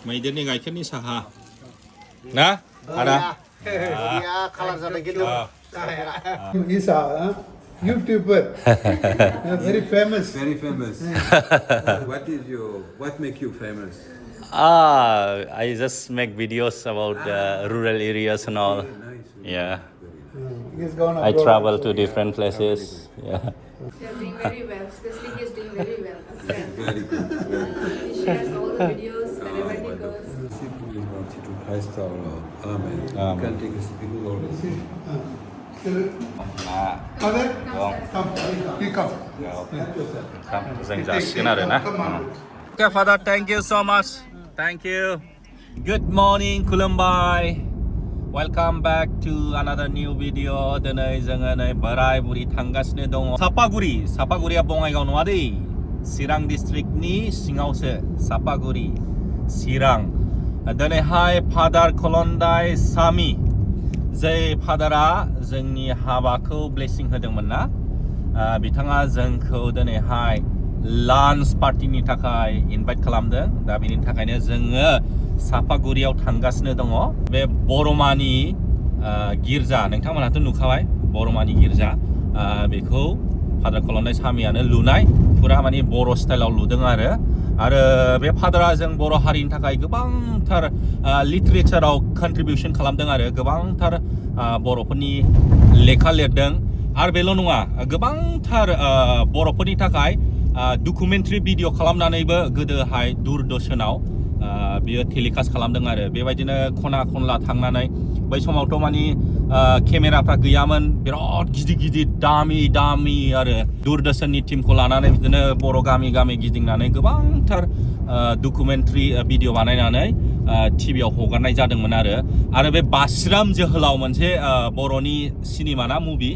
मैदेरनि गाइखेरनि साहा ना आदा He's a YouTuber. Very famous. Very famous. What make you famous? I just make videos about rural areas and all. Yeah. He's gone I abroad. travel to different places. Yeah. They are doing very well, especially he is doing very well. Very good. He shares all the videos wherever he goes. Amen. Amen. Can take a speaking order. Father, come. He come. जों जासिगोन आरो ना. Okay, Father, thank you so much. Thank you. Good morning, Kalundai. Welcome back to another new video. दिनै जोङो नै बोराय बुरि थांगासिनो दङ सापागुरिया बङाइगाव नङा दै चिरां डिस्ट्रिक्टनि सिङावसो सापागुरि चिरां दिनैहाय फादार कलन्दाइ सामि जाय फादारा जोंनि हाबाखौ ब्लेसिं होदोंमोन ना बिथाङा जोंखौ दिनैहाय लान्च पार्टिनि थाखाय इनभाइट खालामदों दा बेनि थाखायनो जोङो सापागुरियाव थांगासिनो दङ बे बरमानि गिर्जा नोंथांमोनहाथ' नुखाबाय बरमानि गिर्जा बेखौ फादार कलन्दाइ सामियानो लुनाय पुरा माने बर' स्टाइलाव लुदों आरो बे फादारा जों बर' हारिनि थाखाय गोबांथार लिटारेचाराव कन्ट्रिबिउसन खालामदों आरो गोबांथार बर'फोरनि लेखा लिरदों आरो बेल' नङा गोबांथार बर'फोरनि थाखाय डकुमेन्टारि भिडिअ खालामनानैबो गोदोहाय दूरदर्शनाव बियो टेलिकास्ट खालामदों आरो बेबायदिनो खना खनला थांनानै बै समावथ' मानि केमेराफ्रा गैयामोन बिराद गिदिर दामि आरो दूरदर्शननि टीमखौ लानानै बिदिनो बर' गामि गिदिंनानै गोबांथार डकुमेन्टारि भिडिअ बानायनानै टिभियाव हगारनाय जादोंमोन आरो बे बासिराम जोहोलाव मोनसे बर'नि सिनेमा ना मुभि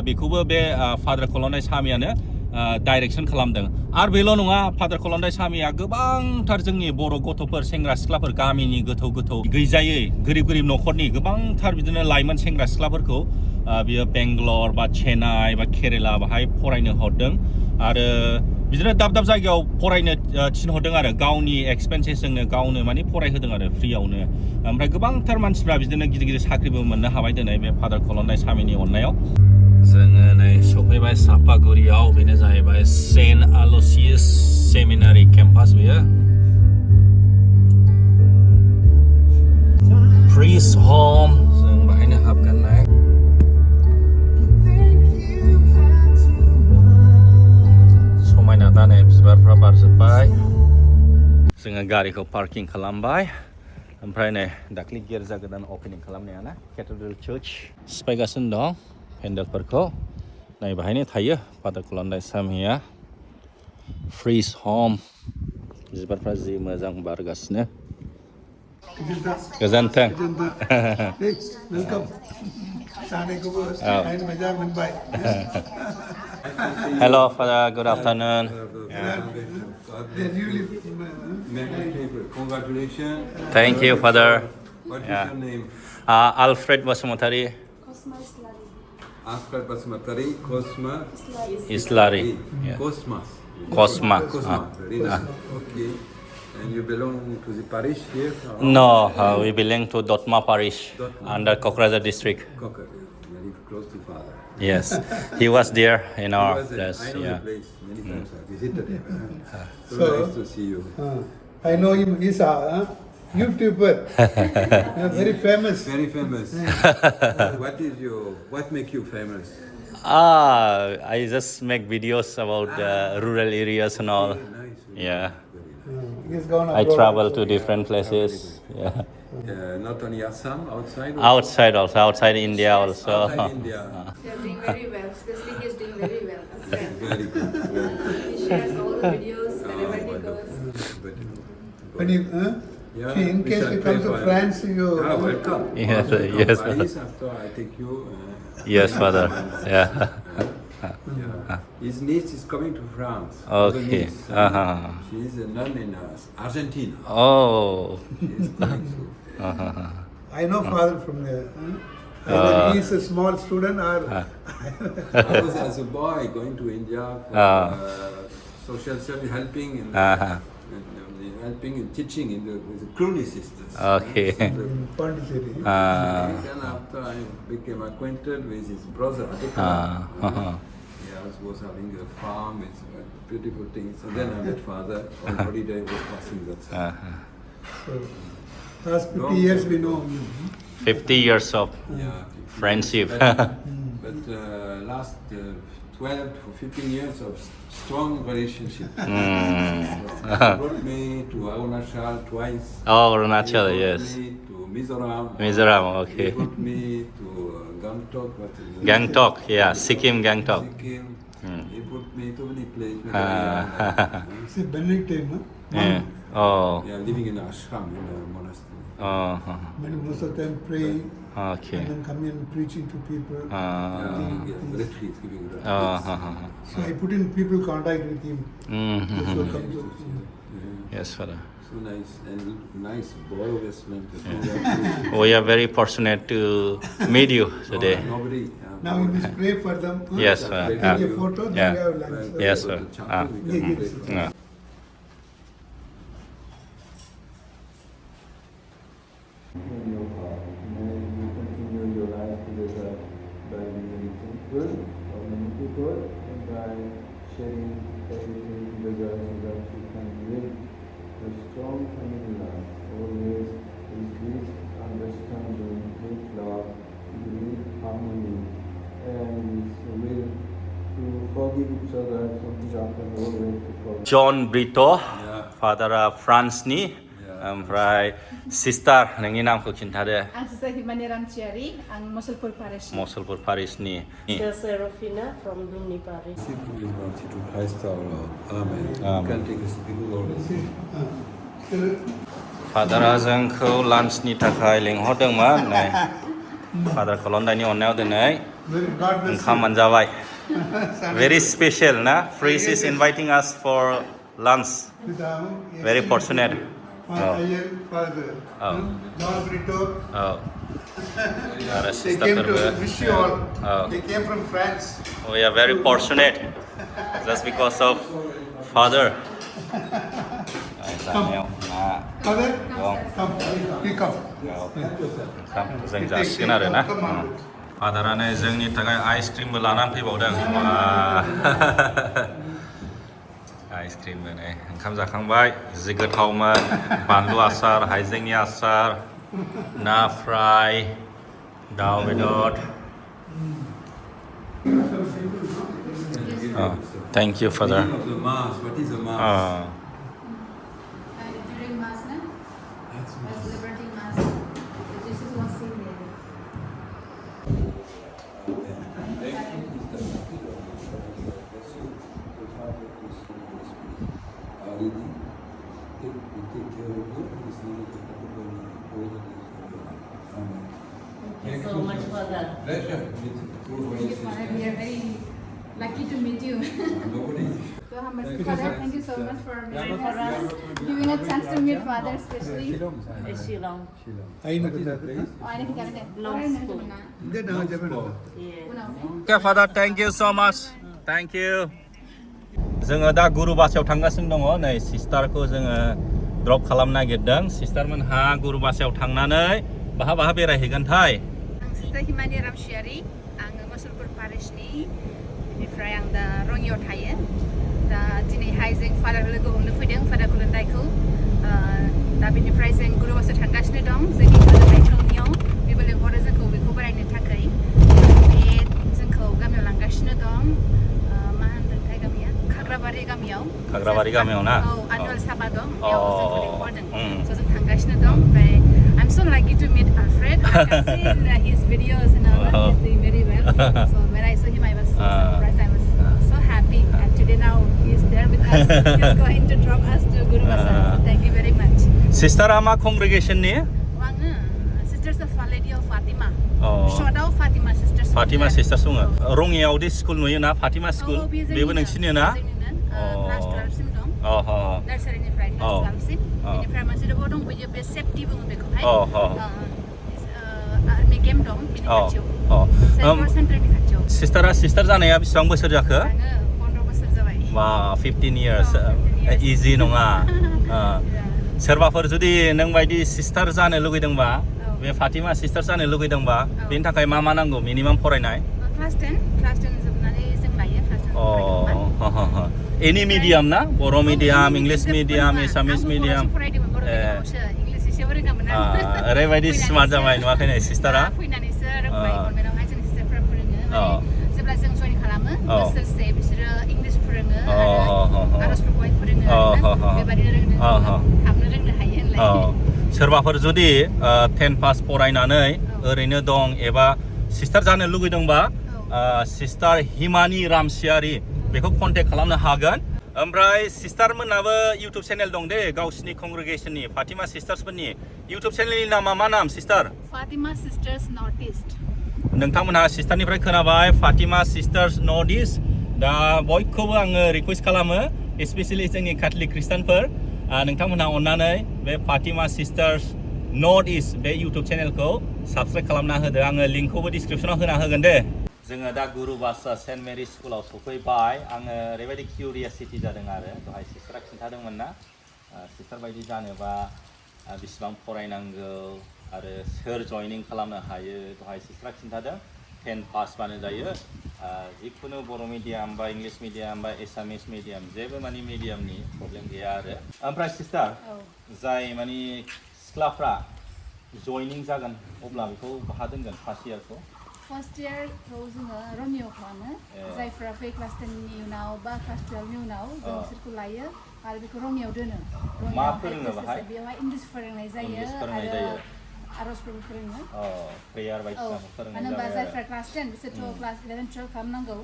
बेखौबो बे फादार कलन्दाइ सामियानो डाइरेक्सन खालामदों आरो बेल' नङा फादार कलन्दाइ सामिया गोबांथार जोंनि बर' गथ'फोर सेंग्रा सिख्लाफोर गामिनि गोथौ गैजायै गोरिब न'खरनि गोबांथार बिदिनो लाइमोन सेंग्रा सिख्लाफोरखौ बियो बेंगलर बा चेन्नाइ बा केरेला बाहाय फरायनो हरदों आरो बिदिनो दाब जायगायाव फरायनो थिनहरदों आरो गावनि एक्सपेन्सेसजोंनो गावनो माने फरायहोदों आरो फ्रियावनो ओमफ्राय गोबांथार मानसिफ्रा बिदिनो गिदिर साख्रिबो मोननो हाबाय दिनै बे फादार कलन्दाइ सामिनि अननायाव जोङो नै सफैबाय सापागुरियाव बेनो जाहैबाय सेन्ट आल'सियास सेमिनारि केम्पास बेयो प्रिस्ट हम जों बाहायनो हाबगोननाय समायना दा नै बिबारफ्रा बारजोब्बाय जोङो गारिखौ पार्किं खालामबाय ओमफ्राय नै दाख्लि गिर्जा गोदान अपेनिं खालामनाया ना केथेड्रेल चार्च सिफायगासिनो दं पेन्डेलफोरखौ नै बाहायनो थायो फादार कलन्दाइ सामिया प्रिस्ट हम बिबारफ्रा जि मोजां बारगासिनो गोजोन्थों Hello Father, good afternoon. Congratulations. Thank you Father. What is your name? Alfred Basumantari. Alfred Basmatari, Cosma Islari. Yeah. Cosma. Very nice. Okay. And you belong to the parish here? No, we belong to Dotma Parish under Kokrajhar district. Very close to Father. Yes, he was there in our place. I know Yeah. the place. Many times I visited him. So So, nice to see you. I know him. He's a YouTuber. Very famous. Very famous. What make you famous? I just make videos about rural areas and all. Nice. Yeah, He's gone I abroad. travel to different places. Yeah, Not only Assam, outside? outside India also. Outside India. They are doing very well, especially he is doing very well. Very good. He shares all the videos wherever he goes. When you, Yeah, see, in we case shall you pray come to for him. France, you. Welcome. Yes, Welcome. yes. Paris, after I take you. Yes, Father. Yeah. His niece is coming to France. Okay. She is a nun in Argentina. Oh. She is coming soon. I know father from there. Either he's a small student or. I was as a boy going to India for social service, helping. And helping in teaching in with the Crony sisters. Okay. In Pondicherry. And then after I became acquainted with his brother, he was having a farm with beautiful things. And then I met father on holiday, was passing that side. So, last 50 years we know you. 50 years of Yeah, friendship. but last 12 to 15 years of strong relationship. He brought me to Arunachal twice. Oh, Arunachal, He yes. brought me to Mizoram. Mizoram, okay. He brought me to Gangtok. Gangtok, yeah, Sikkim Gangtok. Sikkim. He brought me to many places. It's a Benedictine, no? Yeah. Oh. Yeah, living in ashram in a monastery. Most of them pray Okay. and then come in preaching to people. Retreats, giving retreats. So I put in people contact with him. So come to Yes, Father. So nice and nice boy investment. We are very fortunate to meet you today. Nobody. Now we must pray for them. Yes, Take a photo, then yeah. we have lunch. Yes, sir. Yeah. In your heart, may you continue your life together by being good or many people and by sharing everything together so that you can live a strong family life, always with peace, understanding, with love, with harmony, and with will to forgive each other, something happen always to forgive. John Brito, Yeah. Fathera France ni, ओमफ्राय sister नोंनि नामखौ खिन्थादो. Ang sa Himani Ramchiari, ang Mosulpur Parish. Mosulpur Parisनि. Serafina from Dumni Parish. To Christ our Lord. Amen. Amen. You can take a speak Lord. फादारा जोंखौ लान्चनि थाखाय लिंहरदोंमोन नै father कलन्दाइनि अननायाव दिनै God bless ओंखाम मोनजाबाय very special na Friis is inviting us for lunch you. With our very fortunate Father, Oh. John Brito. oh ada They sister came to terbaik. wish you all. Oh. They came from France. We are very fortunate just because of father Father, Come. come. You come. ओंखाम जों जासिगोन आरो ना फादारानो जोंनि थाखाय आइसक्रिमबो लानानै फैबावदों आइसक्रिमबो नै ओंखाम जाखांबाय जि गोथावमोन बानलु आसार हाइजेंनि आसार ना फ्राय दाउ बेदर thank you father Of the Mass, what is a Mass? During Mass, na? That's Mass Liberty Mass. Jesus was seen there. Thank you so much for that. Pleasure. Thank you, Father. We are very lucky to meet you. So, Father, thank you so much for meeting us, giving us chance to meet Father, especially. Shillong. I know that. Oh, I didn't get it. Long school. Then now, Japan. Yeah. Okay, Father, thank you so much. Thank you. जोङो दा गुरुबासायाव थांगासिनो दङ नै सिस्टारखौ जोङो drop खालामनो नागिरदों सिस्टारमोनहा गुरुबासायाव थांनानै बाहा बाहा बेरायहैगोनथाय Ang Sister Himani Ramchiari, ang Mosulpur Parish ni, बेनिफ्राय आं दा रङियाव थायो दा दिनैहाय जों फादार लोगो हमनो फैदों फादार खुलुन्दाइखौ दा बेनिफ्राय जों गुरुबासायाव थांगासिनो दं जोंनि खुलुन्दाइ थावनियाव बेबो लिंहरो जोंखौ बेखौ बेरायनो थाखाय बे जोंखौ गामियाव लांगासिनो दं मा होनदोंथाय गामिया खाग्राबारि गामियाव ना औ आनुवेल साबा दं बेयाव जोंखौ लिंहरदों so जों थांगासिनो दं ओमफ्राय I'm so lucky to meet Alfred. I have seen his videos and all that. He's doing very well. So when I saw him, I was so surprised. I was so happy. And today now he's there with us. He's going to drop us to Guru Basa. So thank you very much. सिस्टारा मा कंग्रेगेशननि Wanga, Sisters of Our Lady of Fatima. Oh. Shodau Fatima Sisters. Fatima sister दङ रङियावदि school नुयोना Fatima school बेबो नोंसिनि ना Class 12 सिम दं. Nurseryनिफ्राय class 12 सिम. बेनिफ्राय मोनसे दङ दंबायो बे सेफ्टि बुङो बेखौहाय. आर्मि गेम दं बिनि खाथियाव. सेन्टारनि खाथियाव. सिस्टारा सिस्टार जानाया बेसेबां बोसोर जाखो? 15 बोसोर जाबाय. वा 15 years इजि नङा सोरबाफोर जुदि नों बायदि सिस्टार जानो लुगैदोंबा बे फातिमा सिस्टार जानो लुगैदोंबा बेनि थाखाय मा नांगौ मिनिमाम फरायनाय क्लास 10 जोबनानै जों लायो क्लास 10 फरायखांबा एनि मिडियाम ना बर' मिडियाम इंलिश मिडियाम एसामिस मिडियाम फरायदोंमोन बर' मिडियामावसो इंलिश एसेबो रोङामोन आं ओरैबायदि स्मार्ट जाबाय नुवाखै नै सिस्टारा फैनानैसो रोंबाय गभर्नमेन्टआवहाय जों सिस्टारफोरा फोरोङो जेब्ला जों जइन खालामो बोसोरसे बिसोरो इंलिश फोरोङो आरो आर'जफोरखौहाय फोरोङो बेबायदिनो रोंदों थाबनो रोंनो हायो होनलाय सोरबाफोर जुदि 10 पास फरायनानै ओरैनो दं एबा सिस्टार जानो लुगैदोंबा सिस्टार हिमानि रामसियारि बेखौ कन्टेक्ट खालामनो हागोन ओमफ्राय सिस्टार मोनाबो इउटुब चेनेल दं दे गावसिनि कंग्रेगेशननि फातिमा सिस्टार्सफोरनि इउटुब चेनेलनि नामा मा नाम sister Fatima sisters north east नोंथांमोनहा सिस्टारनिफ्राय खोनाबाय फातिमा सिस्टार्स नर्थ इस्ट दा बयखौबो आङो रिकुवेस्ट खालामो स्पेसियेलि जोंनि कैथलिक ख्रिस्टानफोर नोंथांमोनहा अननानै बे फातिमा सिस्टार्स नर्थ इस्ट बे इउटुब चेनेलखौ साबस्क्राइब खालामना होदो आङो लिंकखौबो डिसक्रिपसनाव होना होगोन दे जोङो दा गुरुबासा सेन्ट मेरि स्कुलाव सफैबाय आङो ओरैबायदि किउरियासिटि जादों आरो दहाय सिस्टारा खिन्थादोंमोन ना सिस्टार बायदि जानोबा बेसेबां फरायनांगौ आरो सोर जयनिं खालामनो हायो दहाय सिस्टारा खिन्थादों 10 पास बानो जायो जिखुनु बर' मिडियाम बा इंलिश मिडियाम बा एसामिस मिडियाम जेबो माने मिडियामनि प्रब्लेम गैया आरो ओमफ्राय सिस्टार जाय माने सिख्लाफ्रा जयनिं जागोन अब्ला बेखौ बहा दोनगोन फार्स्ट इयारखौ फर्स्ट इयारखौ जोङो रमिय खालामो जायफ्रा फै क्लास 10नि उनाव बा क्लास 12नि उनाव जों बिसोरखौ लायो आरो बेखौ रमियाव दोनो मा फोरोङो बाहाय बेवहाय इंलिश फोरोंनाय जायो आरो आर'जफोरबो फोरोङो प्रेयार बायदिसिनाखौ फोरोंनाय मानो होनबा जायफ्रा क्लास 10 बिसोरथ' क्लास 11 12 खालामनांगौ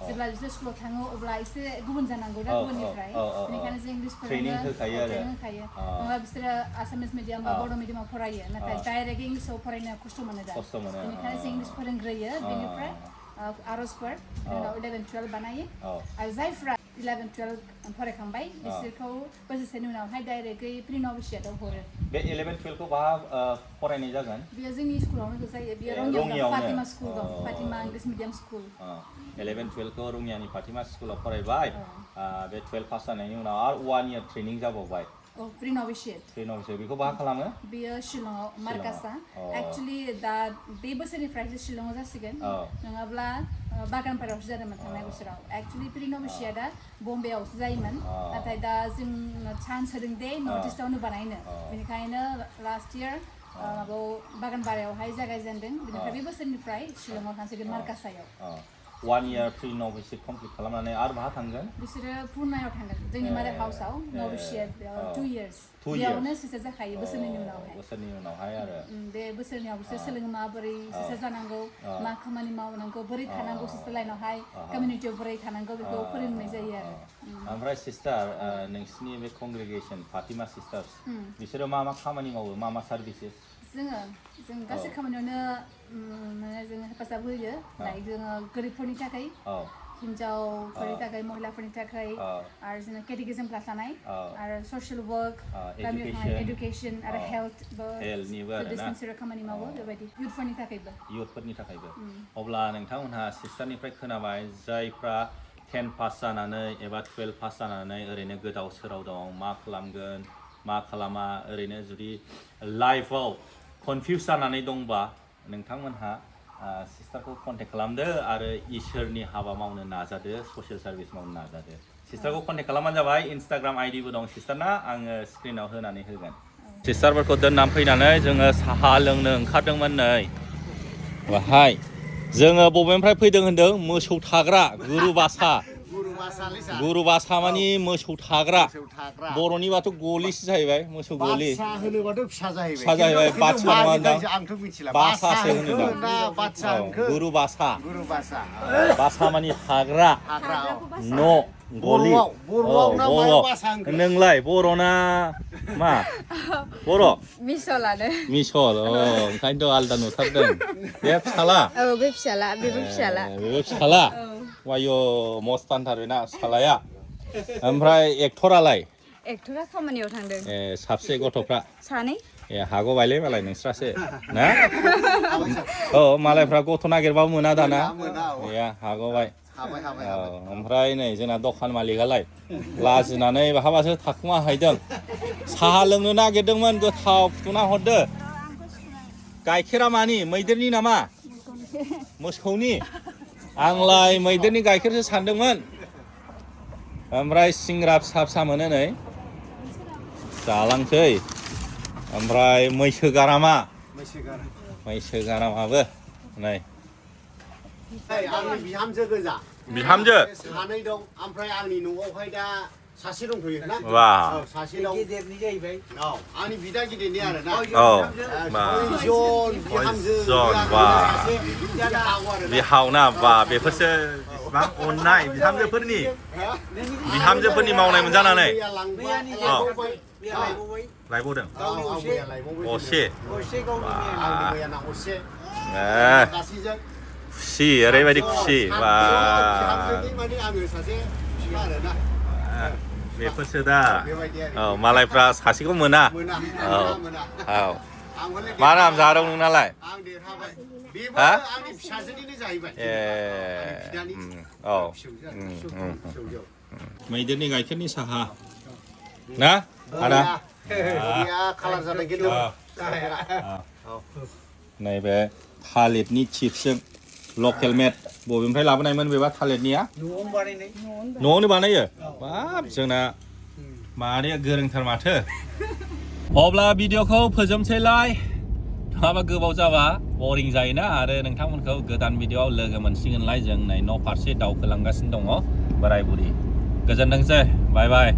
जेब्ला बिसोर स्कुलाव थाङो अब्ला एसे गुबुन जानांगौ दा गुबुननिफ्राय बेनिखायनो जों इंलिश फोरोङो होखायो आरो नङाबा बिसोरो आसामिस मिडियाम बा बर' मिडियामाव फरायो नाथाय डाइरेक्ट इंलिसाव फरायनो खस्थ' मोनो दा बेनिखायनो जों इंलिश फोरोंग्रोयो बेनिफ्राय आर'जफोर उनाव 11 12 बानायो आरो जायफ्रा 11 12 फरायखांबाय बिसोरखौ बोसोरसेनि उनावहाय डाइरेक्टै प्रि नभिसियेटआव हरो बे 11 12 खौ बहा फरायनाय जागोन बेयो जोंनि स्कुलावनो जायो बेयो रङियाव फातिमा स्कुल दं फातिमा इंलिश मिडियाम स्कुल 11 12 खौ रङियानि फातिमा स्कुलाव फरायबाय बे 12 पास जानायनि उनाव आरो 1 इयार ट्रेनिं जाबावबाय प्रि नभिसियेट बेखौ बहा खालामो बेयो शिलंआव मार्कासा एक्चुअली दा बे बोसोरनिफ्रायसो शिलंआव जासिगोन नङाब्ला बागानपारायावसो जादोंमोन थांनाय बोसोराव एक्चुअली प्रि नभिसियेटआ बम्बेआवसो जायोमोन नाथाय दा जों चान्स होदों दे नर्थ इस्टआवनो बानायनो बेनिखायनो लास्ट इयार माबायाव बागानपारायावहाय जागायजेनदों बेनिफ्राय बे बोसोरनिफ्राय शिलंआव थांसिगोन मार्कासायाव 1 इयार प्रि नभिसियेट कमप्लिट खालामनानै आरो बहा थांगोन बिसोरो पुर्नायाव थांगोन जोंनि मादार हाउसआव नभिसियेट 2 इयार्स बेयावनो सिस्टार जाखायो बोसोरनि उनावहाय आरो बे बोसोरनियाव बिसोर सोलोङो माबोरै सिस्टार जानांगौ मा खामानि मावनांगौ बोरै थानांगौ सिस्टार लाइनावहाय कमिउनिटियाव बोरै थानांगौ बेखौ फोरोंनाय जायो आरो ओमफ्राय सिस्टार नोंसिनि बे कंग्रेगेशन फातिमा सिस्टार्स बिसोरो मा खामानि मावो मा सार्भिसेस जों गासै खामानियावनो माने जोङो हेफाजाब होयो लाइक जोङो गोरिबफोरनि थाखाय हिन्जावफोरनि थाखाय महिलाफोरनि थाखाय आरो जोङो केटेगिजम क्लास लानाय आरो ससियेल वर्क गामियाव थानाय एडुकेसन आरो हेल्थनिबो डिस्पेन्सारि खामानि मावो बेबायदि इयुथफोरनि थाखायबो अब्ला नोंथांमोनहा सिस्टारनिफ्राय खोनाबाय जायफ्रा 10 पास जानानै एबा 12 पास जानानै ओरैनो गोदाव सोराव दं मा खालामगोन मा खालामा ओरैनो जुदि लाइफआव कनफिउज जानानै दंबा नोंथांमोनहा सिस्टारखौ कन्टेक्ट खालामदो आरो इसोरनि हाबा मावनो नाजादो ससियेल सार्भिस मावनो नाजादो सिस्टारखौ कन्टेक्ट खालामबानो जाबाय इन्सटाग्राम आइडिबो दं सिस्टारना आङो स्क्रिनाव होनानै होगोन सिस्टारफोरखौ दोननानै फैनानै जोङो साहा लोंनो ओंखारदोंमोन नै बाहाय जोङो बबेनिफ्राय फैदों होनदों मोसौ थाग्रा गुरुबासा मानि मोसौ थाग्रा बर'निबाथ' गलिसो जाहैबाय मोसौ गलि फिसा जाहैबाय बादसा नङा होनदां बासासो होनो दां गुरुबासा बासा मानि थाग्रा न' गलि नोंलाय बर'ना मा बर' मिसल ओंखायनोथ' आलदा नुथारदों बे फिसाला बे फिसाला बेबो फिसाला वायो मस्तानथारना फिसालाया ओमफ्राय एक्टरा खामानियाव थांदों साबसे गथ'फ्रा सानै हागौबायलै मालाय नोंस्रासो ना मालायफ्रा गथ' नागिरबाबो मोना दाना हागौबाय ओमफ्राय नै जोंना दखान मालिकालाय लाजिनानै बहाबासो थाखुमा हैदों साहा लोंनो नागिरदोंमोन गोथाव फुदुंना हरदो गाइखेरा मानि मैदेरनि नामा मोसौनि आंलाय मैदेरनि गाइखेरसो सानदोंमोन ओमफ्राय सिंग्रा फिसा फिसा मोनो नै जालांसै ओमफ्राय मैसो गारामा नै आंनि बिहामजो गोजा बिहामजो सानै दं ओमफ्राय आंनि न'आवहाय दा सासे दंथ'यो ना वा सासे दं गिदिरनि जाहैबाय औ आंनि बिदा गिदिरनि आरो ना औ जन बिहामजो बा बिहावना बा बेफोरसो बेसेबां अननाय बिहामजोफोरनि मावनाय मोनजानानै लायबावदों असे खुसि ओरैबायदि खुसि बा बेफोरसो दा औ मालायफ्रा सासेखौ मोना औ मा नाम जादों नोंनालाय हा ए औ मैदेरनि गाइखेरनि साहा ना आदा नैबे थालिरनि चिप्सजों लकेल मेड बबेनिफ्राय लाबोनायमोन बेबा थालिरनिया न'आवनो बानायो बाब जोंना मादैया गोरोंथार माथो अब्ला भिडिअखौ फोजोबसैलाय नङाबा गोबाव जाबा बरिं जायोना आरो नोंथांमोनखौ गोदान भिडिअआव लोगो मोनसिगोनलाय जों नै न' फारसे दावखोलांगासिनो दङ बोराय बुरि गोजोनथोंसै बाय बाय